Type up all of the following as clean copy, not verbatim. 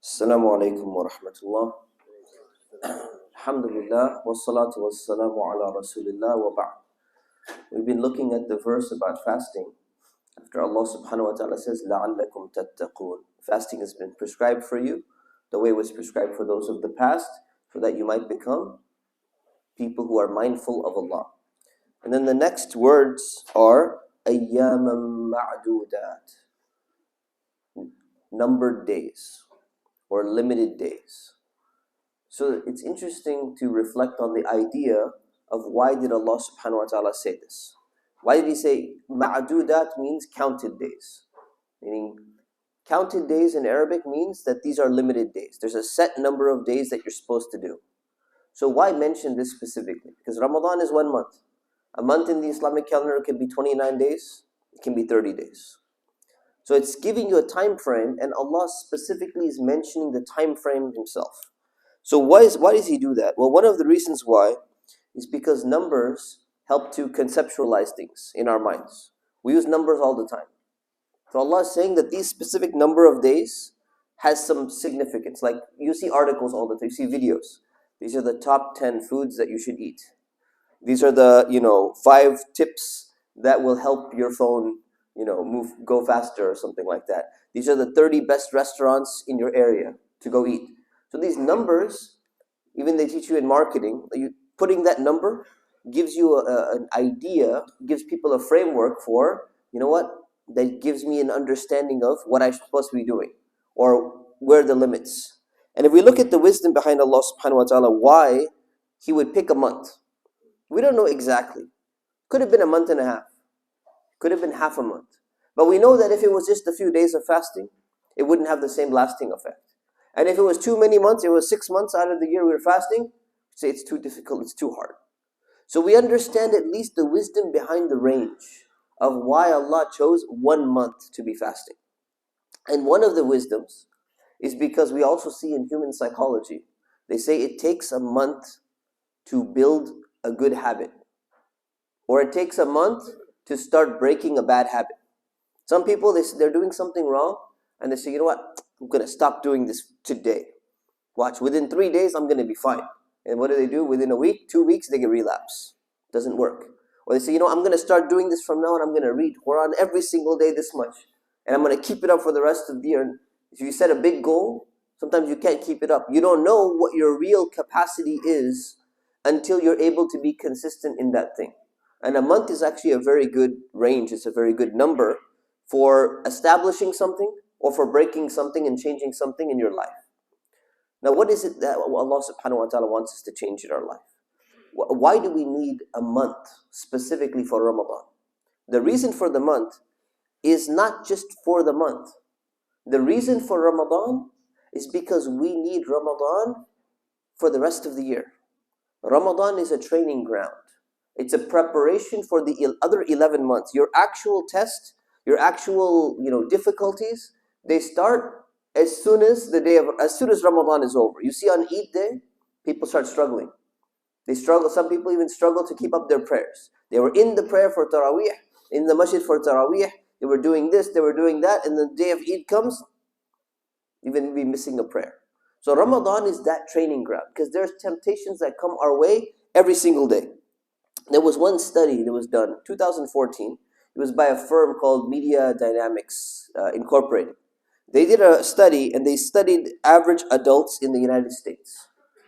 Assalamu alaikum wa rahmatullah. Alhamdulillah, wassalatu wassalamu ala rasulillah wa ba'd. We've been looking at the verse about fasting. After Allah subhanahu wa ta'ala says, لَعَلَّكُمْ تَتَّقُونَ. Fasting has been prescribed for you, the way it was prescribed for those of the past, so that you might become people who are mindful of Allah. And then the next words are أَيَّامًا مَعْدُودَاتٍ, numbered days or limited days. So it's interesting to reflect on the idea of why did Allah subhanahu wa ta'ala say this? Why did He say ma'adudat means counted days? Meaning counted days in Arabic means that these are limited days. There's a set number of days that you're supposed to do. So why mention this specifically? Because Ramadan is 1 month. A month in the Islamic calendar can be 29 days, it can be 30 days. So it's giving you a time frame, and Allah specifically is mentioning the time frame Himself. So why does He do that? Well, one of the reasons why is because numbers help to conceptualize things in our minds. We use numbers all the time. So Allah is saying that these specific number of days has some significance. Like you see articles all the time, you see videos. These are the top 10 foods that you should eat. These are the 5 tips that will help your phone go faster or something like that. These are the 30 best restaurants in your area to go eat. So these numbers, even they teach you in marketing, putting that number gives you an idea, gives people a framework for, that gives me an understanding of what I'm supposed to be doing or where are the limits. And if we look at the wisdom behind Allah subhanahu wa ta'ala, why He would pick a month, we don't know exactly. Could have been a month and a half. Could have been half a month. But we know that if it was just a few days of fasting, it wouldn't have the same lasting effect. And if it was too many months, it was 6 months out of the year we were fasting, say it's too difficult, it's too hard. So we understand at least the wisdom behind the range of why Allah chose 1 month to be fasting. And one of the wisdoms is because we also see in human psychology, they say it takes a month to build a good habit, or it takes a month to start breaking a bad habit. Some people, they're doing something wrong, and they say, you know what, I'm going to stop doing this today. Watch, within 3 days, I'm going to be fine. And what do? Within a week, 2 weeks, they get relapse. Doesn't work. Or they say, I'm going to start doing this from now on. I'm going to read Quran every single day this much. And I'm going to keep it up for the rest of the year. If you set a big goal, sometimes you can't keep it up. You don't know what your real capacity is until you're able to be consistent in that thing. And a month is actually a very good range. It's a very good number for establishing something or for breaking something and changing something in your life. Now, what is it that Allah subhanahu wa ta'ala wants us to change in our life? Why do we need a month specifically for Ramadan? The reason for the month is not just for the month. The reason for Ramadan is because we need Ramadan for the rest of the year. Ramadan is a training ground. It's a preparation for the other 11 months. Your actual test, your actual difficulties, they start as soon as Ramadan is over. You see, on Eid day, people start struggling. They struggle. Some people even struggle to keep up their prayers. They were in the prayer for Taraweeh, in the masjid for Taraweeh. They were doing this, they were doing that, and the day of Eid comes, even be missing a prayer. So Ramadan is that training ground because there's temptations that come our way every single day. There was one study that was done, 2014. It was by a firm called Media Dynamics Incorporated. They did a study, and they studied average adults in the United States.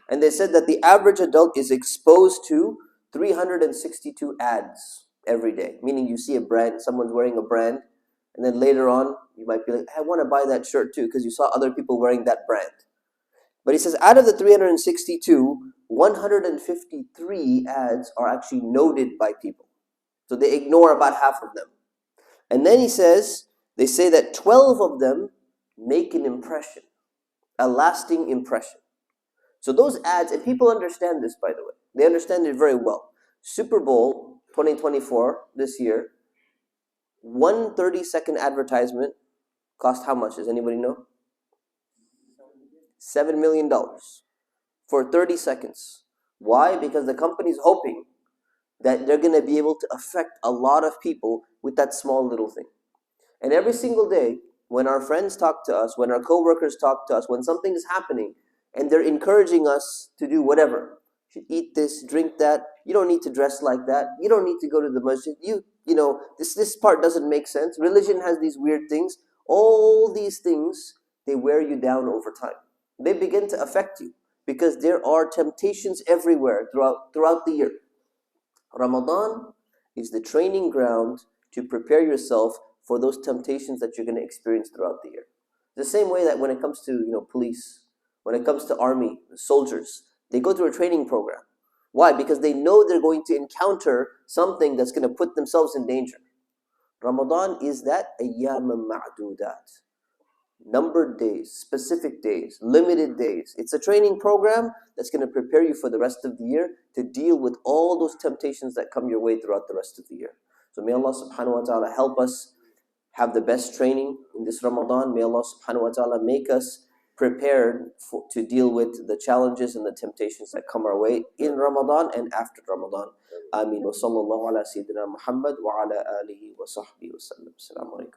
And they said that the average adult is exposed to 362 ads every day. Meaning you see a brand, someone's wearing a brand, and then later on, you might be like, I want to buy that shirt too, because you saw other people wearing that brand. But he says, out of the 362, 153 ads are actually noted by people. So they ignore about half of them. And then he says, they say that 12 of them make an impression, a lasting impression. So those ads, and people understand this, by the way. They understand it very well. Super Bowl 2024, this year, one 30-second advertisement cost how much? Does anybody know? $7 million for 30 seconds. Why? Because the company's hoping that they're going to be able to affect a lot of people with that small little thing. And every single day, when our friends talk to us, when our coworkers talk to us, when something is happening and they're encouraging us to do whatever, you should eat this, drink that, you don't need to dress like that, you don't need to go to the masjid, this part doesn't make sense. Religion has these weird things. All these things, they wear you down over time. They begin to affect you because there are temptations everywhere throughout the year. Ramadan is the training ground to prepare yourself for those temptations that you're going to experience throughout the year. The same way that when it comes to police, when it comes to army, soldiers, they go through a training program. Why? Because they know they're going to encounter something that's going to put themselves in danger. Ramadan is that ayyam ma'dudat, numbered days, specific days, limited days. It's a training program that's going to prepare you for the rest of the year to deal with all those temptations that come your way throughout the rest of the year. So may Allah subhanahu wa ta'ala help us have the best training in this Ramadan. May Allah subhanahu wa ta'ala make us prepared to deal with the challenges and the temptations that come our way in Ramadan and after Ramadan. Ameen. Wa sallallahu ala sayyidina Muhammad wa ala alihi wa sahbihi wa sallam. Assalamu alaikum.